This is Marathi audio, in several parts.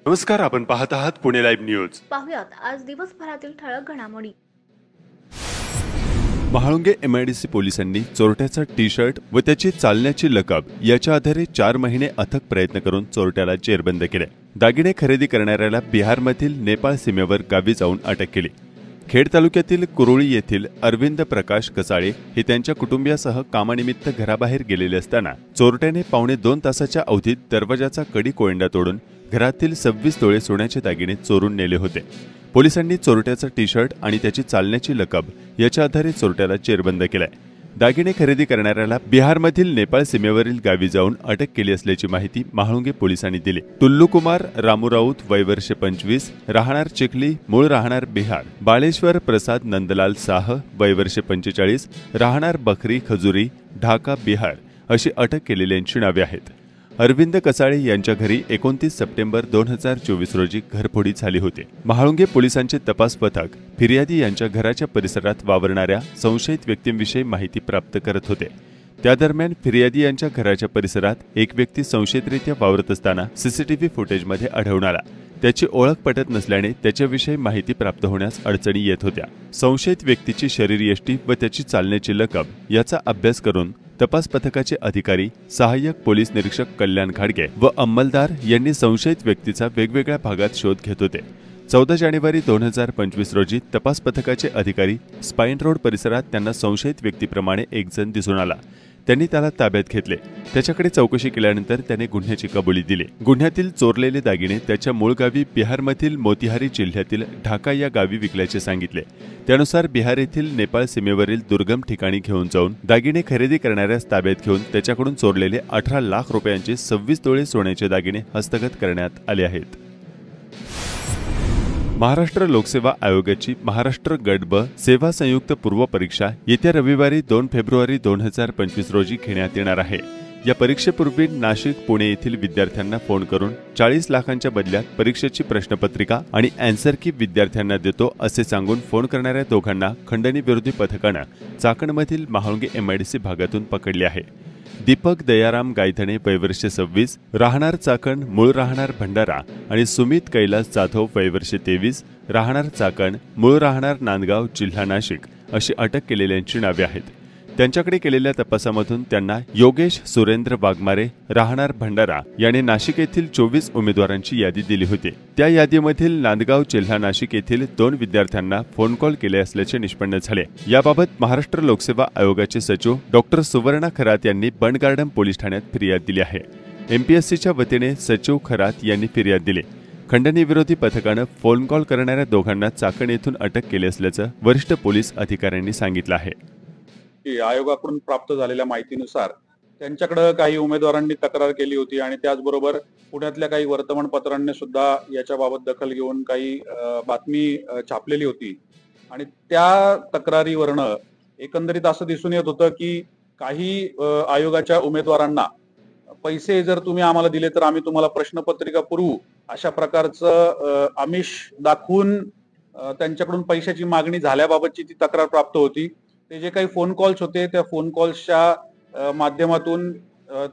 नमस्कार, आपण पाहत आहात पुणे लाईव्ह न्यूज. पाहुयात आज दिवसभरातील ठळक घडामोडी. महाळुंगे MIDC पोलिसांनी चोरट्याचा टी-शर्ट व त्याची चालण्याची लकब याच्या आधारे 4 महिने अथक प्रयत्न करून चोरट्याला जेरबंद केले. दागिने खरेदी करणाऱ्याला बिहारमधील नेपाळ सीमेवर गावी जाऊन अटक केली. खेड तालुक्यातील कुरोळी येथील अरविंद प्रकाश कसाळे हे त्यांच्या कुटुंबियासह कामानिमित्त घराबाहेर गेलेले असताना चोरट्याने 2.25 तासाच्या अवधीत दरवाजाचा कडी कोयंडा तोडून घरातील 26 तोळे सोन्याचे दागिने चोरून नेले होते. पोलिसांनी चोरट्याचा टी-शर्ट आणि त्याची चालण्याची लकब याच्या आधारे चोरट्याला जेरबंद केलाय. दागिने खरेदी करणाऱ्याला बिहारमधील नेपाळ सीमेवरील गावी जाऊन अटक केली असल्याची माहिती महाळुंगे पोलिसांनी दिली. टुल्लू कुमार रामू राऊत वय वर्ष 25 राहणार चिखली मूळ राहणार बिहार. बाळेश्वर प्रसाद नंदलाल साह वय वर्ष 45 राहणार बखरी खजुरी ढाका बिहार अशी अटक केलेल्यांची नावे आहेत. अरविंद कसाळे यांच्या घरी 29 सप्टेंबर 2024 रोजी घरफोडी झाली होती. महाळुंगे पोलिसांचे तपास पथक फिर्यादी यांच्या घराच्या परिसरात वावरणाऱ्या संशयित व्यक्तींविषयी माहिती प्राप्त करत होते. त्या दरम्यान फिर्यादी यांच्या घराच्या परिसरात एक व्यक्ती संशयितरित्या वावरत असताना सीसीटीव्ही फुटेजमध्ये आढळून आला. त्याची ओळख पटत नसल्याने त्याच्याविषयी माहिती प्राप्त होण्यास अडचणी येत होत्या. संशयित व्यक्तीची शरीरयष्टी व त्याची चालण्याची लकब याचा अभ्यास करून तपास पथकाचे अधिकारी सहाय्यक पोलीस निरीक्षक कल्याण खाडगे व अंमलदार यांनी संशयित व्यक्तीचा वेगवेगळ्या भागात शोध घेत होते. 14 जानेवारी 2025 रोजी तपास पथकाचे अधिकारी स्पाईन रोड परिसरात त्यांना संशयित व्यक्तीप्रमाणे एक जण दिसून आला. त्यांनी त्याला ताब्यात घेतले. त्याच्याकडे चौकशी केल्यानंतर त्याने गुन्ह्याची कबुली दिली. गुन्ह्यातील चोरलेले दागिने त्याच्या मूळ गावी बिहारमधील मोतीहारी जिल्ह्यातील ढाका या गावी विकल्याचे सांगितले. त्यानुसार बिहार येथील नेपाळ सीमेवरील दुर्गम ठिकाणी घेऊन जाऊन दागिने खरेदी करणाऱ्यास ताब्यात घेऊन त्याच्याकडून चोरलेले 18 लाख रुपयांचे 26 तोळे सोन्याचे दागिने हस्तगत करण्यात आले आहेत. महाराष्ट्र लोकसेवा आयोगाची महाराष्ट्र गट ब सेवा संयुक्त पूर्व परीक्षा येत्या रविवारी 2 फेब्रुवारी 2025 रोजी घेण्यात येणार आहे. या परीक्षेपूर्वी नाशिक पुणे येथील विद्यार्थ्यांना फोन करून 40 लाखांच्या बदल्यात परीक्षेची प्रश्नपत्रिका आणि अँसर की विद्यार्थ्यांना देतो असे सांगून फोन करणाऱ्या दोघांना खंडणी विरोधी पथकानं चाकणमधील महाळुंगे MIDC भागातून पकडले आहे. दीपक दयाराम गायधणे वय वर्ष 26 राहणार चाकण मूळ राहणार भंडारा आणि सुमित कैलास जाधव वय वर्ष 23 राहणार चाकण मूळ राहणार नांदगाव जिल्हा नाशिक अशी अटक केलेल्यांची नावे आहेत. त्यांच्याकडे केलेल्या तपासामधून त्यांना योगेश सुरेंद्र वाघमारे राहणार भंडारा याने नाशिक येथील 24 उमेदवारांची यादी दिली होती. त्या यादीमधील नांदगाव जिल्हा नाशिक येथील 2 विद्यार्थ्यांना फोन कॉल केले असल्याचे निष्पन्न झाले. याबाबत महाराष्ट्र लोकसेवा आयोगाचे सचिव डॉ. सुवर्णा खरात यांनी बंड गार्डन पोलीस ठाण्यात फिर्याद दिली आहे. MPSCच्या वतीने सचिव खरात यांनी फिर्याद दिली. खंडणी विरोधी पथकानं फोन कॉल करणाऱ्या दोघांना चाकण येथून अटक केली असल्याचं वरिष्ठ पोलीस अधिकाऱ्यांनी सांगितलं आहे. आयोगाकडून प्राप्त झालेल्या माहितीनुसार त्यांच्याकडे काही उमेदवारांनी तक्रार केली होती आणि त्याचबरोबर पुण्यातल्या काही वर्तमानपत्रांनी सुद्धा याच्याबाबत दखल घेऊन काही बातमी छापलेली होती आणि त्या तक्रारीवरनं एकंदरीत असं दिसून येत होतं की काही आयोगाच्या उमेदवारांना पैसे जर तुम्ही आम्हाला दिले तर आम्ही तुम्हाला प्रश्नपत्रिका पुरवू अशा प्रकारचं आमिष दाखवून त्यांच्याकडून पैशाची मागणी झाल्याबाबतची ती तक्रार प्राप्त होती. ते जे काही फोन कॉल्स होते त्या फोन कॉल्सच्या माध्यमातून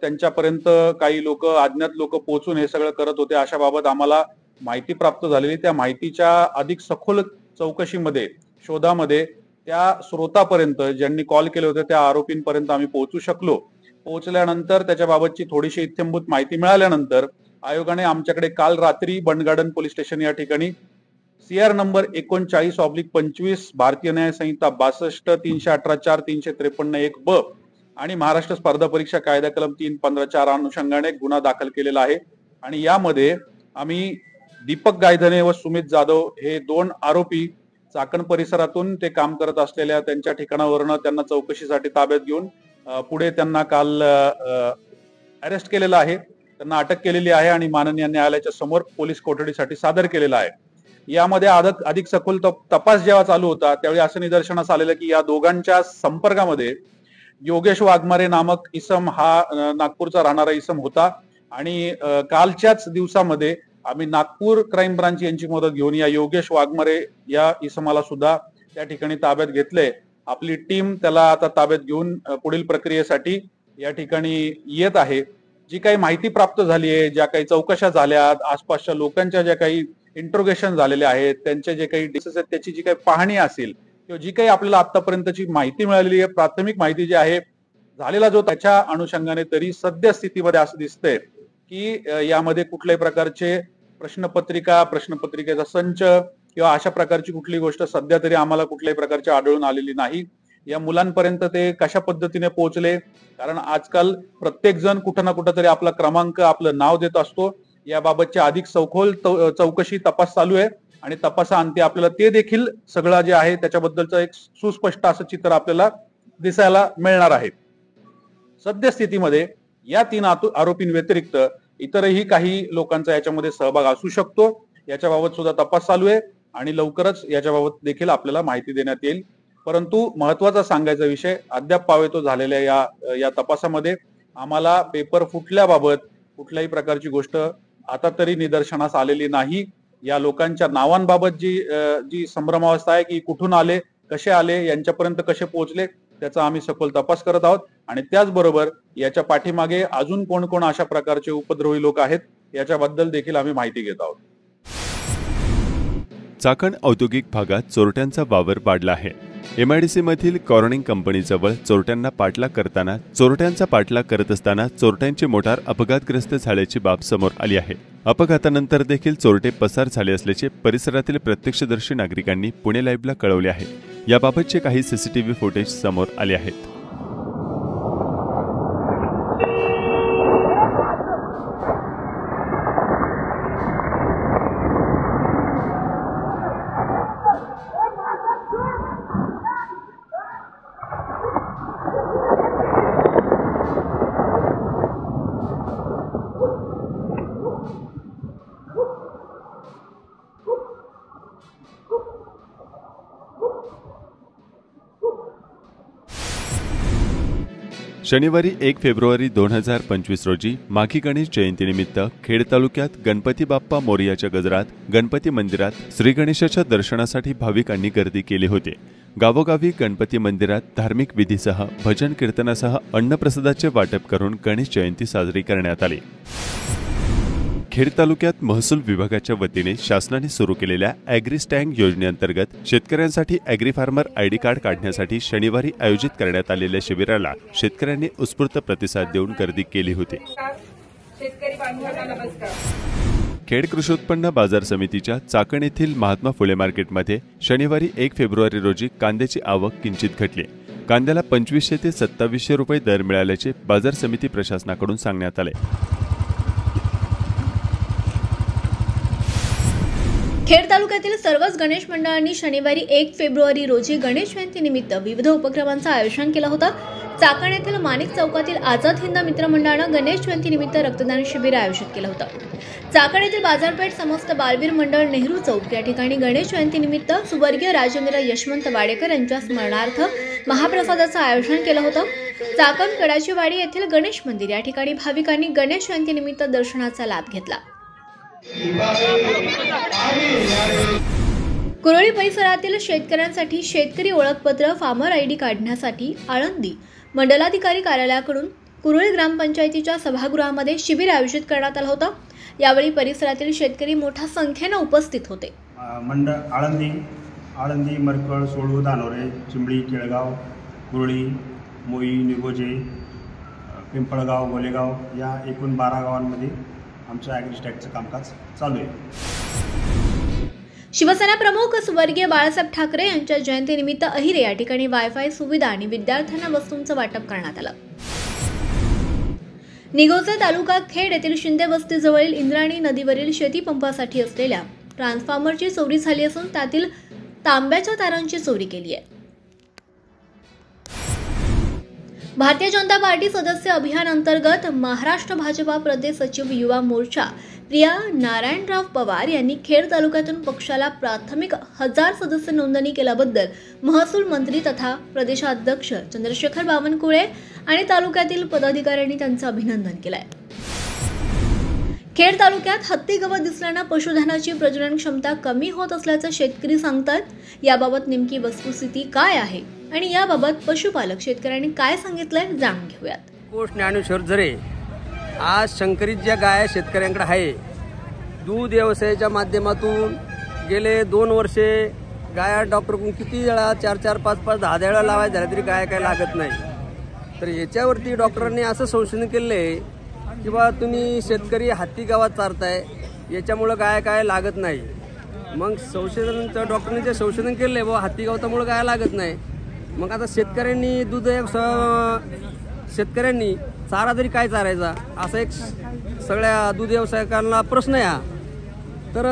त्यांच्यापर्यंत काही लोक अज्ञात लोक पोहोचून हे सगळं करत होते अशा बाबत आम्हाला माहिती प्राप्त झालेली. त्या माहितीच्या अधिक सखोल चौकशीमध्ये शोधामध्ये त्या स्रोतापर्यंत ज्यांनी कॉल केले होते त्या आरोपींपर्यंत आम्ही पोहोचू शकलो. पोहोचल्यानंतर त्याच्याबाबतची थोडीशी इत्थंभूत माहिती मिळाल्यानंतर आयोगाने आमच्याकडे काल रात्री बंड गार्डन पोलीस स्टेशन या ठिकाणी CR नंबर 39/25 भारतीय न्याय संहिता 62 318 4 353 1 ब आणि महाराष्ट्र स्पर्धा परीक्षा कायदा कलम 315/4 अनुषंगाने गुन्हा दाखल केलेला आहे. आणि यामध्ये आम्ही दीपक गायधने व सुमित जाधव हे 2 आरोपी चाकण परिसरातून ते काम करत असलेल्या त्यांच्या ठिकाणावरनं त्यांना चौकशीसाठी ताब्यात घेऊन पुढे त्यांना काल अरेस्ट केलेलं आहे. त्यांना अटक केलेली आहे आणि माननीय न्यायालयाच्या समोर पोलीस कोठडीसाठी सादर केलेला आहे. यामध्ये अधिक सखोल तपास जेव्हा चालू होता त्यावेळी असं निदर्शनास आलेलं की या दोघांच्या संपर्कामध्ये योगेश वाघमारे नामक इसम हा नागपूरचा राहणारा इसम होता आणि कालच्याच दिवसामध्ये आम्ही नागपूर क्राईम ब्रांच यांची मदत घेऊन या योगेश वाघमारे या इसमाला सुद्धा त्या ठिकाणी ताब्यात घेतले. आपली टीम त्याला आता ताब्यात घेऊन पुढील प्रक्रियेसाठी या ठिकाणी येत आहे. जी काही माहिती प्राप्त झाली आहे, ज्या काही चौकशा झाल्यात, आसपासच्या लोकांच्या ज्या काही इंट्रोगेशन झालेले आहेत, त्यांचे जे काही डिसेस आहेत त्याची जी काही पाहणी असेल किंवा जी काही आपल्याला आतापर्यंतची माहिती मिळालेली आहे, प्राथमिक माहिती जी आहे, झालेला जो त्याच्या अनुषंगाने तरी सद्यस्थितीमध्ये असं दिसतंय की यामध्ये कुठल्याही प्रकारचे प्रश्नपत्रिकेचा संच किंवा अशा प्रकारची कुठली गोष्ट सध्या तरी आम्हाला कुठल्याही प्रकारची आढळून आलेली नाही. या मुलांपर्यंत ते कशा पद्धतीने पोहोचले, कारण आजकाल प्रत्येक जण कुठं ना कुठं तरी आपला क्रमांक, आपलं नाव देत असतो. याबाबतची अधिक सखोल चौकशी, तपास चालू आहे आणि तपासाअंती आपल्याला ते देखील सगळं जे आहे त्याच्याबद्दलचं एक सुस्पष्ट असं चित्र आपल्याला दिसायला मिळणार आहे. सद्यस्थितीमध्ये या 3 आरोपींव्यतिरिक्त इतरही काही लोकांचा याच्यामध्ये सहभाग असू शकतो. याच्याबाबत सुद्धा तपास चालू आहे आणि लवकरच याच्याबाबत देखील आपल्याला माहिती देण्यात येईल. परंतु महत्वाचा सांगायचा विषय, अद्याप पावेतो झालेल्या या तपासामध्ये आम्हाला पेपर फुटल्याबाबत कुठल्याही प्रकारची गोष्ट आता तरी निदर्शनास आलेली नाही. या लोकांच्या नावांबाबत जी संभ्रमावस्था आहे की कुठून आले, कसे आले, यांच्यापर्यंत कसे पोहोचले, त्याचा आम्ही सखोल तपास करत आहोत आणि त्याचबरोबर याच्या पाठीमागे अजून कोण कोण अशा प्रकारचे उपद्रवी लोक आहेत याच्याबद्दल देखील आम्ही माहिती घेत आहोत. चाकण औद्योगिक भागात चोरट्यांचा वावर वाढला आहे. MIDC मधील कॉर्निंग कंपनीजवळ चोरट्यांचा पाठलाग करत असताना चोरट्यांची मोटार अपघातग्रस्त झाल्याची बाब समोर आली आहे. अपघातानंतर देखील चोरटे पसार झाले असल्याचे परिसरातील प्रत्यक्षदर्शी नागरिकांनी पुणे लाईव्हला कळवले आहे. याबाबतचे काही CCTV फुटेज समोर आले आहेत. शनिवारी 1 फेब्रुवारी 2025 रोजी माघी गणेश जयंतीनिमित्त खेड तालुक्यात गणपती बाप्पा मोरयाच्या गजरात गणपती मंदिरात श्री गणेशाच्या दर्शनासाठी भाविकांनी गर्दी केली होती. गावोगावी गणपती मंदिरात धार्मिक विधीसह भजन कीर्तनासह अन्नप्रसादाचे वाटप करून गणेश जयंती साजरी करण्यात आली. खेड तालुक्यात महसूल विभागाच्या वतीने शासनाने सुरू केलेल्या ॲग्री स्टँग योजनेअंतर्गत शेतकऱ्यांसाठी ॲग्री फार्मर ID कार्ड काढण्यासाठी शनिवारी आयोजित करण्यात आलेल्या शिबिराला शेतकऱ्यांनी उत्स्फूर्त प्रतिसाद देऊन गर्दी केली होती. खेड कृषी उत्पन्न बाजार समितीच्या चाकण येथील महात्मा फुले मार्केटमध्ये शनिवारी 1 फेब्रुवारी रोजी कांद्याची आवक किंचित घटली. कांद्याला 2500 ते 2700 रुपये दर मिळाल्याचे बाजार समिती प्रशासनाकडून सांगण्यात आले. खेड तालुक्यातील सर्वच गणेश मंडळांनी शनिवारी 1 फेब्रुवारी रोजी गणेश जयंतीनिमित्त विविध उपक्रमांचं आयोजन केलं होतं. चाकण येथील माणिक चौकातील आझाद हिंद मित्र मंडळानं गणेश जयंतीनिमित्त रक्तदान शिबिर आयोजित केलं होतं. चाकण येथील बाजारपेठ समस्त बालवीर मंडळ नेहरू चौक या ठिकाणी गणेश जयंतीनिमित्त स्वर्गीय राजेंद्र यशवंत वाडेकर यांच्या स्मरणार्थ महाप्रसादाचं आयोजन केलं होतं. चाकण कडाचीवाडी येथील गणेश मंदिर या ठिकाणी भाविकांनी गणेश जयंतीनिमित्त दर्शनाचा लाभ घेतला. कुरोळी परिसरातील शेतकऱ्यांसाठी शेतकरी ओळखपत्र फार्मर ID काढण्यासाठी आळंदी मंडलाधिकारी कार्यालयाकडून कुरोळी ग्रामपंचायतीच्या सभागृहामध्ये शिबिर आयोजित करण्यात आलं होतं. यावेळी परिसरातील शेतकरी मोठ्या संख्येने उपस्थित होते. आळंदी, मरकळ, सोळू, दानोरे, चिंबळी, केळगाव, कुरोळी, मोई, निगोजे, पिंपळगाव, गोलेगाव या एकूण 12 गावांमध्ये आमचं ॲग्री स्टॅगचं कामकाज चालू आहे. शिवसेना प्रमुख स्वर्गीय बाळासाहेब ठाकरे यांच्या जयंतीनिमित्त अहिरे या ठिकाणी वायफाय सुविधा आणि विद्यार्थ्यांना वस्तूंचं वाटप करण्यात आलं. निगोजे तालुका खेड येथील शिंदे वस्तीजवळील इंद्रायणी नदीवरील शेतीपंपासाठी असलेल्या ट्रान्सफॉर्मरची चोरी झाली असून त्यातील तांब्याच्या तारांची चोरी केली आहे. भारतीय जनता पार्टी सदस्य अभियान अंतर्गत महाराष्ट्र भाजपा प्रदेश सचिव युवा मोर्चा प्रिया नारायणराव पवार यांनी खेड तालुक्यातून पक्षाला प्राथमिक 1000 सदस्य नोंदणी केल्याबद्दल महसूल मंत्री तथा प्रदेशाध्यक्ष चंद्रशेखर बावनकुळे आणि तालुक्यातील पदाधिकाऱ्यांनी त्यांचं अभिनंदन केलंय. खेड तालुक्यात हत्ती गवत दिसल्यानं पशुधनाची प्रजनन क्षमता कमी होत असल्याचं शेतकरी सांगतात. याबाबत नेमकी वस्तुस्थिती काय आहे आणि याबाबत पशुपालक शेतकऱ्यांनी काय सांगितलंय जाणून घेऊयात. पोस्ट ज्ञानेश्वर जरे आज संकरित ज्या गाय शेतकऱ्यांकडे आहे, दूध व्यवसायाच्या माध्यमातून गेले 2 वर्षे गाया डॉक्टरकडून किती वेळा 4-4, 5-5, 10 वेळा लावायला झाल्या तरी गाय काय लागत नाही. तर याच्यावरती डॉक्टरांनी असं संशोधन केलं आहे की बा तुम्ही शेतकरी हत्ती गावात चारताय, याच्यामुळं गाय काय लागत नाही. मग डॉक्टरांनी जे संशोधन केलं आहे बा हत्ती गावतामुळं गाय लागत नाही. मग आता शेतकऱ्यांनी शेतकऱ्यांनी चारा तरी काय चारायचा असा एक सगळ्या दूध व्यवसायिकांना प्रश्न आहे हा. तर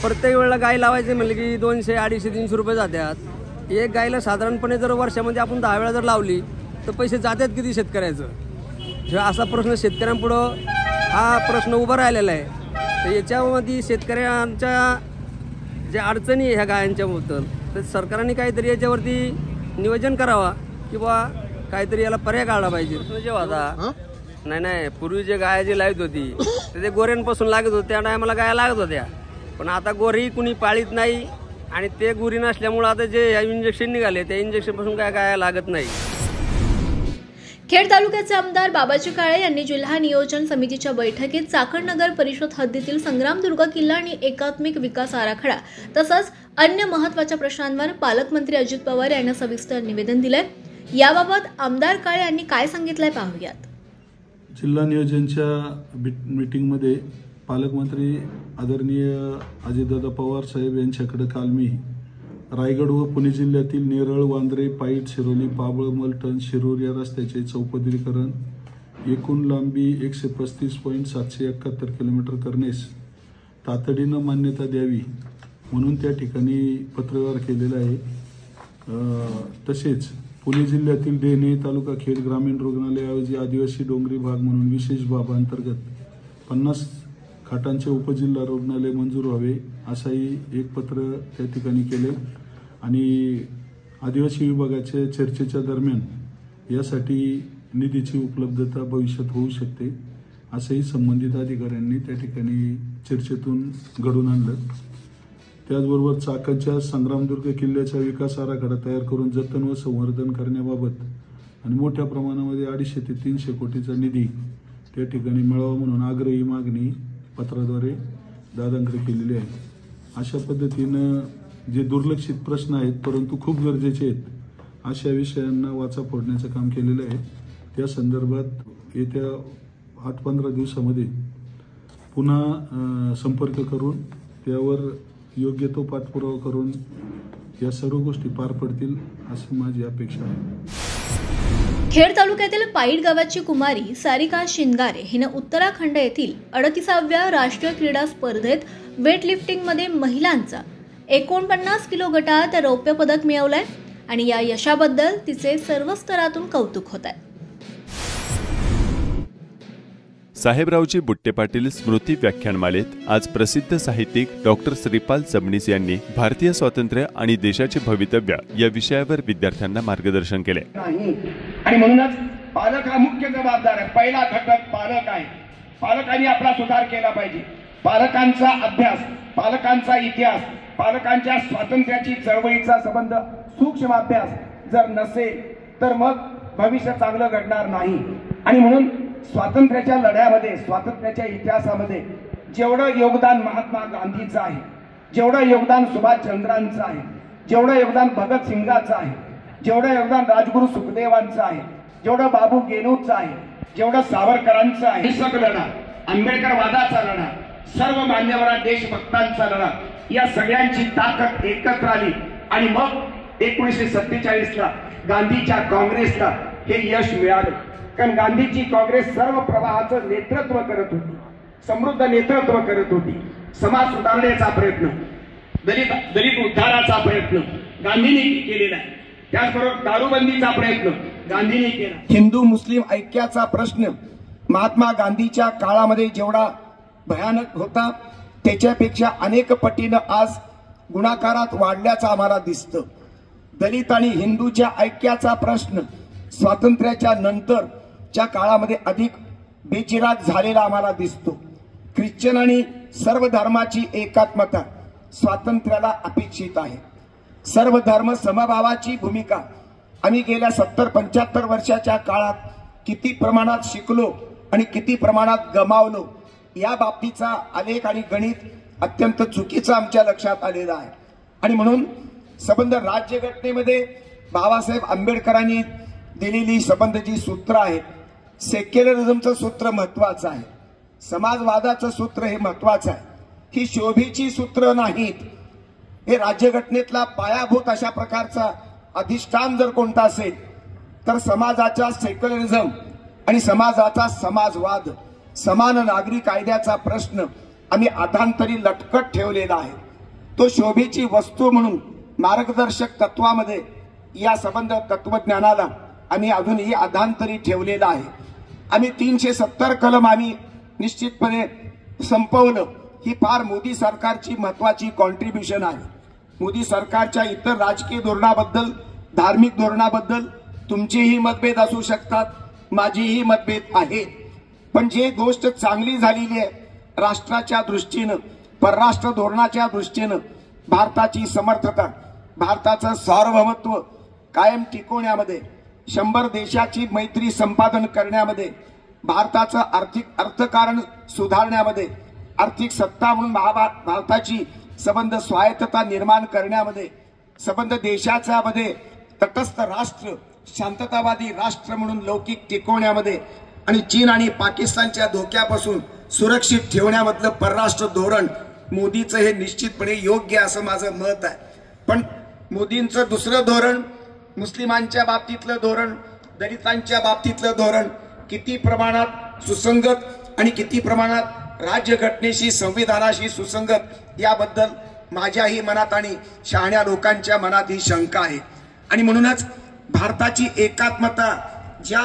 प्रत्येक वेळेला गाय लावायचे म्हणले की 200, 250, 300 रुपये जातात. एक गायला साधारणपणे जर वर्षामध्ये आपण 10 वेळा जर लावली तर पैसे जातात किती शेतकऱ्याचं? जेव्हा असा प्रश्न शेतकऱ्यांपुढं हा प्रश्न उभा राहिलेला आहे. तर याच्यामध्ये शेतकऱ्यांच्या ज्या अडचणी आहे ह्या गायांच्याबद्दल, तर सरकारने काहीतरी याच्यावरती नियोजन करावा किंवा काहीतरी याला पर्याय काढला पाहिजे. जेव्हा आता नाही पूर्वी जे गाय जी लावत होती ते गोऱ्यांपासून लागत होते, त्या टायमाला गाया लागत होत्या. पण आता गोरी कुणी पाळीत नाही आणि ते गुरी नसल्यामुळे आता जे इंजेक्शन निघाले त्या इंजेक्शनपासून काय गाया लागत नाही. खेड तालुक्याचे आमदार बाबाजी काळे यांनी जिल्हा नियोजन समितीच्या बैठकीत चाकण नगर परिषद हद्दीतील संग्रामदुर्ग किल्ला आणि एकात्मिक विकास आराखडा तसंच अन्य महत्त्वाच्या प्रश्नांवर पालकमंत्री अजित पवार यांना सविस्तर निवेदन दिले. याबाबत आमदार काळे यांनी काय सांगितलंय पाहूयात. जिल्हा नियोजनच्या मीटिंगमध्ये पालकमंत्री आदरणीय अजितदादा पवार साहेब यांच्याकडे काल मी रायगड व पुणे जिल्ह्यातील नेरळ, वांद्रे, पाईट, शिरोली, पाबळ, मलटण, शिरूर या रस्त्याचे चौपदरीकरण एकूण लांबी 135.771 किलोमीटर करण्यास तातडीनं मान्यता द्यावी म्हणून त्या ठिकाणी पत्रव्यवहार केलेला आहे. तसेच पुणे जिल्ह्यातील डेणे तालुका खेड ग्रामीण रुग्णालयाऐवजी आदिवासी डोंगरी भाग म्हणून विशेष बाबांतर्गत 50 खाटांचे उपजिल्हा रुग्णालय मंजूर व्हावे असाही एक पत्र त्या ठिकाणी केले. आणि आदिवासी विभागाच्या चर्चेच्या दरम्यान यासाठी निधीची उपलब्धता भविष्यात होऊ शकते असंही संबंधित अधिकाऱ्यांनी त्या ठिकाणी चर्चेतून घडून आणलं. त्याचबरोबर चाकणच्या संग्रामदुर्ग किल्ल्याचा विकास आराखडा तयार करून जतन व संवर्धन करण्याबाबत आणि मोठ्या प्रमाणामध्ये 250 ते 300 कोटीचा निधी त्या ठिकाणी मिळावा म्हणून आग्रही मागणी पत्राद्वारे दादांकडे केलेली आहे. अशा पद्धतीनं जे दुर्लक्षित प्रश्न आहेत परंतु खूप गरजेचे आहेत अशा विषयांना वाचा फोडण्याचं काम केलेलं आहे. त्या संदर्भात येत्या 8-15 दिवसामध्ये पुन्हा संपर्क करून त्यावर योग्य तो पाठपुरावा करून या सर्व गोष्टी पार पडतील अशी माझी अपेक्षा आहे. खेड तालुक्यातील पाईट गावाची कुमारी सारिका शिंगारे हिने उत्तराखंड येथील 38व्या राष्ट्रीय क्रीडा स्पर्धेत वेटलिफ्टिंगमध्ये महिलांचा 49 किलो गटात रौप्य पदक मिळवलंय आणि या यशाबद्दल तिचे सर्व स्तरातून कौतुक होत आहे. साहेबरावजी बुट्टे पाटील स्मृती व्याख्यानमालेत आज प्रसिद्ध साहित्यिक डॉक्टर श्रीपाल सबनीस यांनी भारतीय स्वातंत्र्य आणि देशाचे भवितव्य या विषयावर विद्यार्थ्यांना मार्गदर्शन केले. आणि म्हणूनच पालक हा मुख्य जबाबदार आहे. पहिला घटक पालक आहे. पालकांनी आपला सुधार केला पाहिजे. पालकांचा अभ्यास, पालकांचा इतिहास, पालकांच्या स्वातंत्र्याची चळवळीचा संबंध सूक्ष्म अभ्यास जर नसेल तर मग भविष्य चांगलं घडणार नाही. आणि म्हणून स्वातंत्र्याच्या लढ्यामध्ये, स्वातंत्र्याच्या इतिहासामध्ये जेवढं योगदान महात्मा गांधीचं आहे, जेवढं योगदान सुभाषचंद्रांचं आहे, जेवढं योगदान भगतसिंगाचं आहे, जेवढं योगदान राजगुरू सुखदेवांचं आहे, जेवढं बाबू गेनूचं आहे, जेवढं सावरकरांचं आहे, हिंसक लढा, आंबेडकर वादाचा लढा, सर्व मान्यवर देशभक्तांचा लढा, या सगळ्यांची ताकद एकत्र आली आणि मग 1947ला गांधीच्या काँग्रेसला हे यश मिळालं. कारण गांधीची काँग्रेस सर्व प्रवाहाचं नेतृत्व करत होती, समृद्ध नेतृत्व करत होती. समाज सुधारण्याचा प्रयत्न, दलित उद्धाराचा प्रयत्न गांधींनी केलेला आहे. त्याचबरोबर दारूबंदीचा प्रयत्न गांधींनी केला. हिंदू मुस्लिम ऐक्याचा प्रश्न महात्मा गांधीच्या काळामध्ये जेवढा भयानक होता त्याच्यापेक्षा अनेक पटीनं आज गुणाकारात वाढल्याचं आम्हाला दिसतं. दलित आणि हिंदूच्या ऐक्याचा प्रश्न स्वातंत्र्याच्या नंतरच्या काळामध्ये अधिक बेचिराग झालेला आम्हाला दिसतो. ख्रिश्चन आणि सर्व धर्माची एकात्मता स्वातंत्र्याला अपेक्षित आहे. सर्व धर्म समभावाची भूमिका आम्ही गेल्या 70-75 वर्षाच्या काळात किती प्रमाणात शिकलो आणि किती प्रमाणात गमावलो या बाबतीचा आलेख आणि गणित अत्यंत चुकीचं आमच्या लक्षात आलेलं आहे। आणि म्हणून संबंध राज्यघटनेमध्ये बाबासाहेब आंबेडकरांनी दिलेली संबंध जी सूत्र आहेत, सेक्युलरिझमचं सूत्र महत्वाचं आहे, समाजवादाचं सूत्र हे महत्वाचं आहे, ही शोभेची सूत्र नाहीत। हे राज्यघटनेतला पायाभूत अशा प्रकारचा अधिष्ठान जर कोणता असेल तर समाजाचा सेक्युलरिझम आणि समाजाचा समाजवाद, समान नागरी कायद्याचा प्रश्न आम्ही अधांतरी लटकत ठेवलेला आहे। तो शोभेची वस्तू म्हणून मार्गदर्शक तत्वामध्ये या संबंध तत्वज्ञानाला आम्ही अजूनही अधांतरी ठेवलेला आहे। आम्ही 370 कलम आम्ही निश्चितपणे संपवलं, ही फार मोदी सरकारची महत्वाची कॉन्ट्रीब्युशन आहे। मोदी सरकारच्या इतर राजकीय धोरणाबद्दल, धार्मिक धोरणाबद्दल तुमचेही मतभेद असू शकतात, माझेही मतभेद आहेत, पण जे गोष्ट चांगली झालेली आहे राष्ट्राच्या दृष्टीनं, परराष्ट्र धोरणाच्या दृष्टीनं, भारताची समर्थता, भारताचं सार्वभौमत्व कायम टिकवण्यामध्ये, 100 देशाची मैत्री संपादन करण्यामध्ये, भारताचं आर्थिक अर्थकारण सुधारण्यामध्ये, आर्थिक सत्ता म्हणून भारताची संबंध स्वायत्तता निर्माण करण्यामध्ये, संबंध देशाच्या मध्ये तटस्थ राष्ट्र, शांततावादी राष्ट्र म्हणून लौकिक टिकवण्यामध्ये आणि चीन आणि पाकिस्तानच्या धोक्यापासून सुरक्षित ठेवण्यामधलं परराष्ट्र धोरण मोदीचं हे निश्चितपणे योग्य असं माझं मत आहे। पण मोदींचं दुसरं धोरण, मुस्लिमांच्या बाबतीतलं धोरण, दलितांच्या बाबतीतलं धोरण किती प्रमाणात सुसंगत आणि किती प्रमाणात राज्यघटनेशी, संविधानाशी सुसंगत याबद्दल माझ्याही मनात आणि शहाण्या लोकांच्या मनात ही शंका आहे। आणि म्हणूनच भारताची एकात्मता ज्या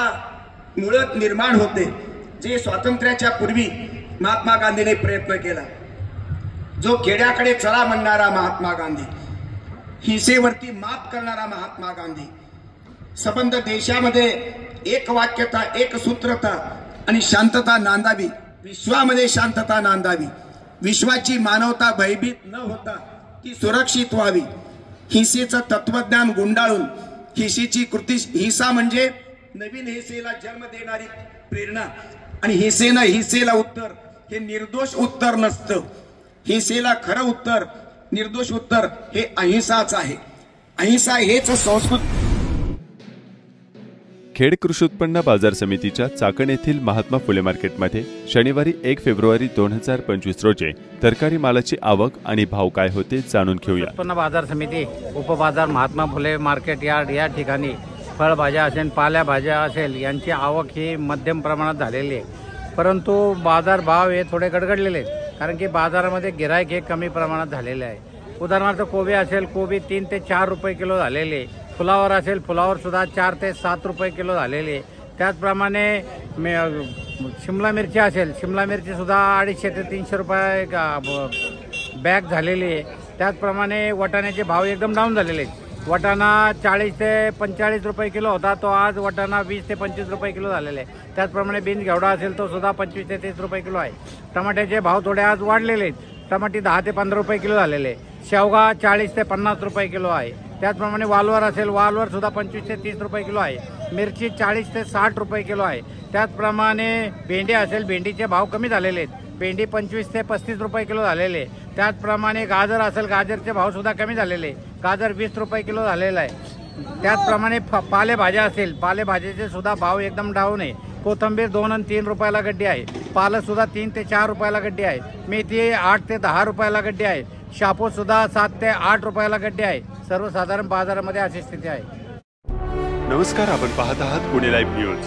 मुळात निर्माण होते, जे स्वातंत्र्याच्या पूर्वी महात्मा गांधीने प्रयत्न केला, जो खेड्याकडे चला म्हणणारा महात्मा गांधी, हिंसेवरती मात करणारा महात्मा गांधी, संबंध देशामध्ये एक वाक्यता, एक सूत्रता आणि शांतता नांदावी, विश्वामध्ये शांतता नांदावी, विश्वाची मानवता भयभीत न होता ती सुरक्षित व्हावी, हिंसेचं तत्वज्ञान गुंडाळून हिंसेची कृती, हिंसा म्हणजे नवीन हिंसेला जन्म देणारी प्रेरणा, आणि हिंसेला उत्तर हे निर्दोष उत्तर नसतं, हिंसेला खरं उत्तर, निर्दोष उत्तर हे अहिंसाच आहे। अहिंसा हेच संस्कृत। खेड कृषी उत्पन्न बाजार समितीच्या चाकण येथील महात्मा फुले मार्केटमध्ये शनिवारी 1 फेब्रुवारी 2025 रोजी तरकारी मालाची आवक आणि भाव काय होते जाणून घेऊया। उत्पन्न बाजार समिती उपबाजार महात्मा फुले मार्केट यार्ड या ठिकाणी फळभाज्या असेल, पालेभाज्या असेल यांची आवक ही मध्यम प्रमाणात झालेली आहे, परंतु बाजार भाव हे थोडे गडगडलेले आहेत, कारण की बाजारामध्ये गिराईक हे कमी प्रमाणात झालेले आहे। उदाहरणार्थ कोबी असेल, कोबी 3 ते 4 रुपये किलो झालेले, फुलावर असेल, फुलावर सुद्धा 4 ते 7 रुपये किलो झालेले, त्याचप्रमाणे शिमला मिरची असेल, शिमला मिरची सुद्धा 250 ते 300 रुपये बॅग झालेली आहे। त्याचप्रमाणे वाटाण्याचे भाव एकदम डाऊन झालेले आहेत, वाटाणा 40 ते 45 रुपये किलो होता, तो आज वाटाणा 20 ते 25 रुपये किलो झालेले आहे। त्याचप्रमाणे बीन्स घेवडा असेल तो सुद्धा 25 ते 30 रुपये किलो आहे। टमाट्याचे भाव थोडे आज वाढलेले आहेत, टमाटे 10 ते 15 रुपये किलो झालेले, शेवगा 40 ते 50 रुपये किलो आहे। त्याचप्रमाणे वालवर असेल, वालवर सुद्धा 25 ते 30 रुपये किलो आहे, मिरची 40 ते 60 रुपये किलो आहे। त्याचप्रमाणे भेंडी असेल, भेंडीचे भाव कमी झालेले आहेत, भेंडी 25 ते 35 रुपये किलो झालेले। त्याचप्रमाणे गाजर असेल, गाजरचे भाव सुद्धा कमी झालेले, गाजर 20 रुपये किलो झालेला आहे। त्याचप्रमाणे पालेभाज्या असेल, पालेभाज्याचे सुद्धा भाव एकदम डाऊन आहे, कोथिंबीर 2 आणि 3 रुपयाला गड्डी आहे, पालक सुद्धा 3 ते 4 रुपयाला गड्डी आहे, मेथी 8 ते 10 रुपयाला गड्डी आहे, शापूस सुद्धा 7 ते 8 रुपयाला गड्डी आहे। सर्वसाधारण बाजारामध्ये अशी स्थिती आहे। नमस्कार, आपण पाहत आहात पुणे लाईव्ह न्यूज।